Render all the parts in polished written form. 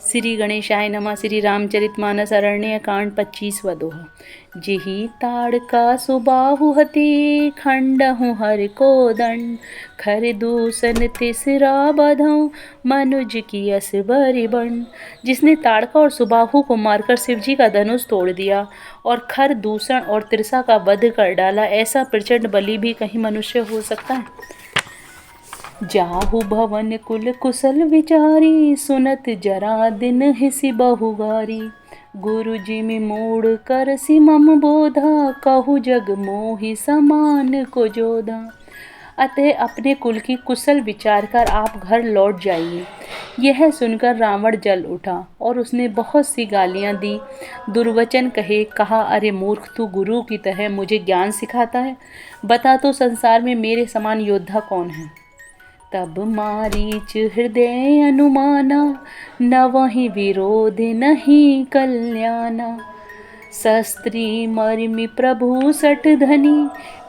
श्री गणेशाय नमः। श्री रामचरितमानस अरण्य कांड 25वां दोहा। जेहि ताड़का सुबाहु हति खंडहु हर को दंड खर दूसन तिसरा बधऊं मनुज की अस बरि बंड। जिसने ताड़का और सुबाहु को मारकर शिवजी का धनुष तोड़ दिया और खर दूषण और तिरसा का वध कर डाला, ऐसा प्रचंड बलि भी कहीं मनुष्य हो सकता है। जाहु भवन कुल कुशल विचारी सुनत जरा दिन हिसी बहुगारी। गुरु जी में मोड़ कर सी मम बोधा कहु जग मोहि समान को जोधा। अतः अपने कुल की कुशल विचार कर आप घर लौट जाइए। यह सुनकर रावण जल उठा और उसने बहुत सी गालियां दी, दुर्वचन कहे। कहा, अरे मूर्ख, तू गुरु की तरह मुझे ज्ञान सिखाता है। बता तो संसार में मेरे समान योद्धा कौन है। तब मारीच हृदय अनुमाना न वही विरोध नहीं कल्याणा। शस्त्री मर्मि प्रभु सठ धनी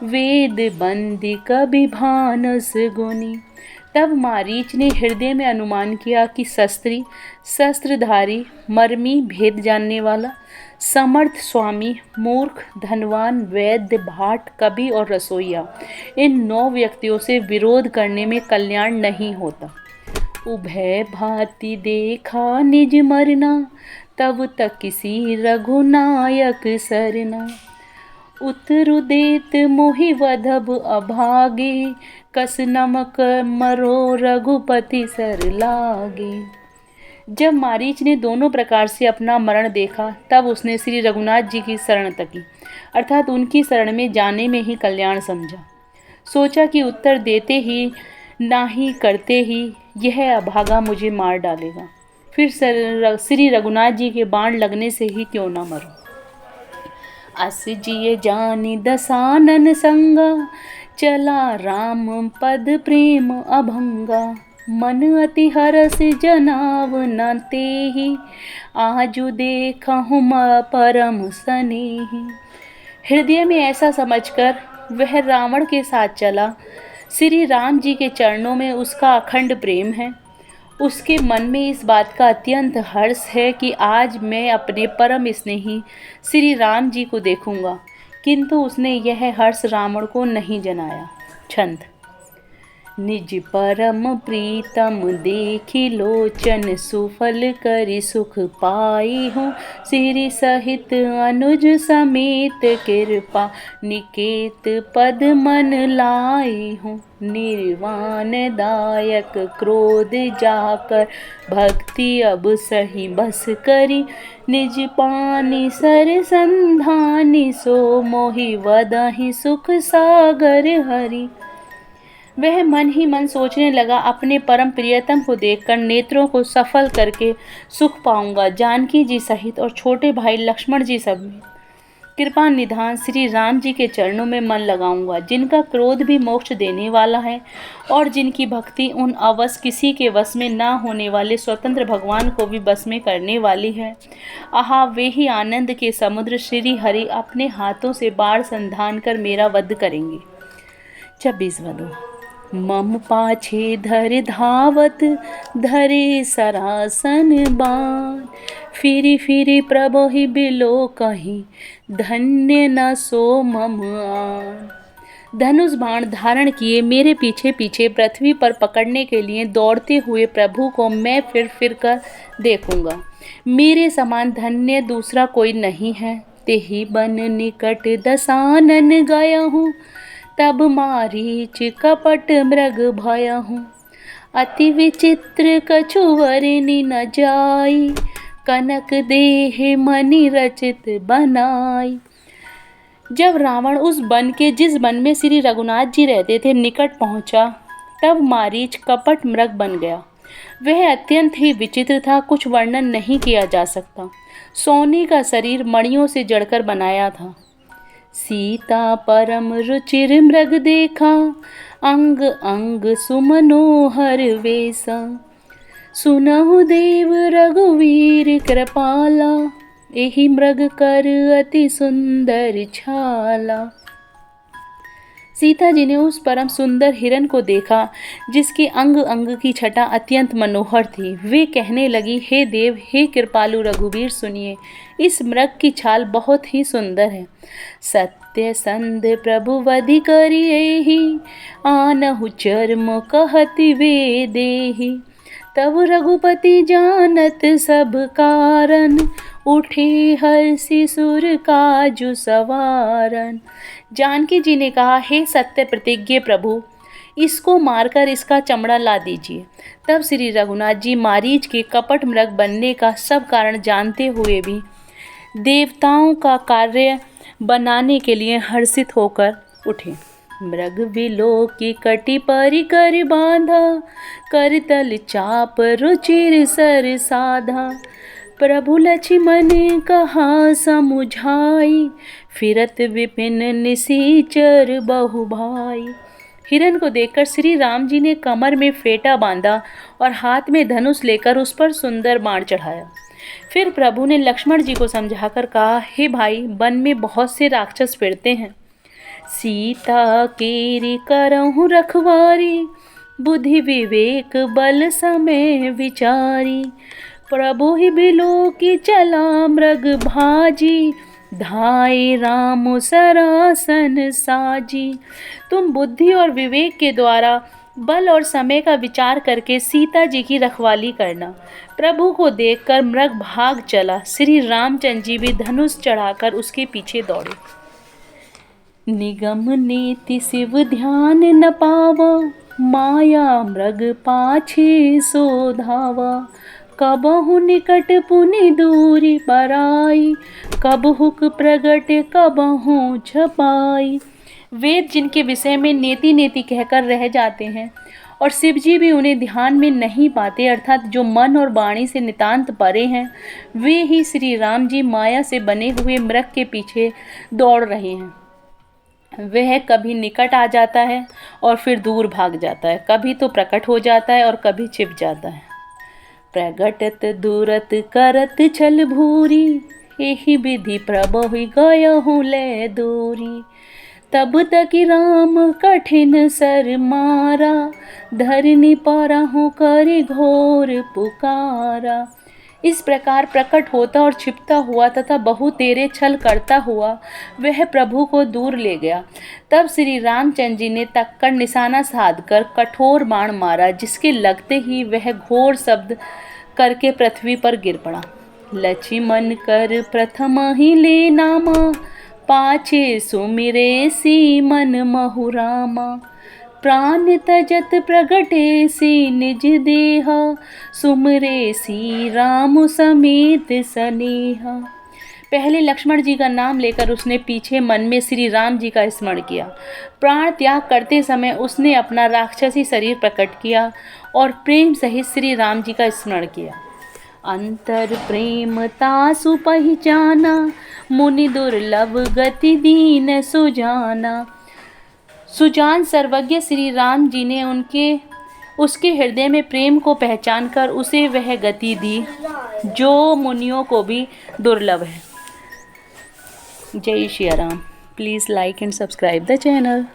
वेद बंदी कभी भानस गुनी। तब मारीच ने हृदय में अनुमान किया कि शस्त्री, शस्त्रधारी, मर्मी, भेद जानने वाला, समर्थ, स्वामी, मूर्ख, धनवान, वैद्य, भाट, कवि और रसोइया, इन 9 व्यक्तियों से विरोध करने में कल्याण नहीं होता। उभय भांति देखा निज मरना तब तक किसी रघुनायक सरना। उतरु देत मोहि वधब अभागे कस नमक मरो रघुपति सर लागे। जब मारीच ने दोनों प्रकार से अपना मरण देखा तब उसने श्री रघुनाथ जी की शरण तकी, अर्थात उनकी शरण में जाने में ही कल्याण समझा। सोचा कि उत्तर देते ही ना ही करते ही यह अभागा मुझे मार डालेगा, फिर श्री रघुनाथ जी के बाण लगने से ही क्यों ना मरूं। अस जिय जानि दसानन संगा चला राम पद प्रेम अभंगा। मन अति हरस जनाव न तेहि आजु देखहु परम सनेहि। हृदय में ऐसा समझकर वह रावण के साथ चला। श्री राम जी के चरणों में उसका अखंड प्रेम है। उसके मन में इस बात का अत्यंत हर्ष है कि आज मैं अपने परम स्नेही श्री राम जी को देखूंगा, किंतु उसने यह हर्ष रावण को नहीं जनाया। छंद। निज परम प्रीतम देखी लोचन सुफल करि सुख पाई हूँ। सिरि सहित अनुज समेत कृपा निकेत पद मन लाई हूँ। निर्वाण दायक क्रोध जाकर भक्ति अब सही बस करी। निज पानी सर संधानी सो मोहि वदहि सुख सागर हरि। वह मन ही मन सोचने लगा, अपने परम प्रियतम को देखकर नेत्रों को सफल करके सुख पाऊंगा। जानकी जी सहित और छोटे भाई लक्ष्मण जी समेत कृपा निधान श्री राम जी के चरणों में मन लगाऊंगा, जिनका क्रोध भी मोक्ष देने वाला है और जिनकी भक्ति उन अवश्य किसी के वश में ना होने वाले स्वतंत्र भगवान को भी बस में करने वाली है। आहा, वे ही आनंद के समुद्र श्री हरि अपने हाथों से बाढ़ संधान कर मेरा वध करेंगे। 26वां दोहा। मम पाछे धर धावत धरे सरासन बाण। फिरी फिरी प्रभु ही बिलो कहीं धन्य न सो मम आन। धनुष बाण धारण किए मेरे पीछे पीछे पृथ्वी पर पकड़ने के लिए दौड़ते हुए प्रभु को मैं फिर फिर कर देखूंगा। मेरे समान धन्य दूसरा कोई नहीं है। तेहि बन निकट दसानन गया हूँ तब मारीच कपट मृग भया हूँ। अति विचित्र कछु वरनि न जाई कनक देह मणि रचित बनाई। जब रावण उस वन के जिस वन में श्री रघुनाथ जी रहते थे निकट पहुंचा तब मारीच कपट मृग बन गया। वह अत्यंत ही विचित्र था, कुछ वर्णन नहीं किया जा सकता। सोने का शरीर मणियों से जड़कर बनाया था। सीता परम रुचिर मृग देखा अंग अंग सुमनोहर वेसा। सुनहु देव रघुवीर कृपाला एहि मृग कर अति सुंदर छाला। सीता जी ने उस परम सुंदर हिरन को देखा जिसकी अंग अंग की छटा अत्यंत मनोहर थी। वे कहने लगी, हे देव, हे कृपालु रघुवीर, सुनिए, इस मृग की छाल बहुत ही सुंदर है। सत्य संध प्रभु वधि करिएहि, आनहु चर्म कहति वे देहि। तब रघुपति जानत सब कारण, उठे हर्षि सुर काजु सवारन। जानकी जी ने कहा, हे सत्य प्रतिज्ञ प्रभु, इसको मारकर इसका चमड़ा ला दीजिए। तब श्री रघुनाथ जी मारीच के कपट मृग बनने का सब कारण जानते हुए भी देवताओं का कार्य बनाने के लिए हर्षित होकर उठे। मृग विलोकी कटि परि कर बांधा, करतल चाप रुचिर सर साधा। प्रभु लक्ष्मण कहा समुझाई, फिरत विपिन निसीचर बहु भाई। हिरन को देखकर श्री राम जी ने कमर में फेटा बांधा और हाथ में धनुष लेकर उस पर सुंदर बाण चढ़ाया। फिर प्रभु ने लक्ष्मण जी को समझाकर कहा, हे भाई, वन में बहुत से राक्षस फिरते हैं। सीता केरी करहु रखवारी, बुद्धि विवेक बल समय विचारी। प्रभु ही बिलो की चला मृग भाजी, धाय राम सरासन साजी। तुम बुद्धि और विवेक के द्वारा बल और समय का विचार करके सीता जी की रखवाली करना। प्रभु को देखकर मृग भाग चला। श्री रामचंद्र जी भी धनुष चढ़ाकर उसके पीछे दौड़े। निगम नीति शिव ध्यान न पावा, माया मृग पाछे सो धावा। कबहु निकट पुनि दूरी पराई, कबहुक प्रगट कबहु छपाई। वेद जिनके विषय में नेति नेति कहकर रह जाते हैं और शिव जी भी उन्हें ध्यान में नहीं पाते, अर्थात जो मन और वाणी से नितांत परे हैं, वे ही श्री राम जी माया से बने हुए मृग के पीछे दौड़ रहे हैं। वह कभी निकट आ जाता है और फिर दूर भाग जाता है, कभी तो प्रकट हो जाता है और कभी छिप जाता है। प्रगटत दूरत करत छल भूरी, एहि विधि प्रभु गयहु ले दूरी। तब तक राम कठिन सर मारा, धरनी परहु कर घोर पुकारा। इस प्रकार प्रकट होता और छिपता हुआ तथा बहु तेरे छल करता हुआ वह प्रभु को दूर ले गया। तब श्री रामचंद्र जी ने तक्कर निशाना साधकर कठोर बाण मारा, जिसके लगते ही वह घोर शब्द करके पृथ्वी पर गिर पड़ा। लक्ष्मण कर प्रथम ही ले नामा, पाछे सुमिरे सी मन महु रामा। प्राण तजत प्रगटे सी निज देहा, सुमरे सी राम समेत सनेहा। पहले लक्ष्मण जी का नाम लेकर उसने पीछे मन में श्री राम जी का स्मरण किया। प्राण त्याग करते समय उसने अपना राक्षसी शरीर प्रकट किया और प्रेम सहित श्री राम जी का स्मरण किया। अंतर प्रेम तासु पहचाना, मुनि दुर्लभ गति दीन सुजाना। सुजान सर्वज्ञ श्री राम जी ने उसके हृदय में प्रेम को पहचान कर उसे वह गति दी जो मुनियों को भी दुर्लभ है। जय Shri Ram. Please like and subscribe the channel.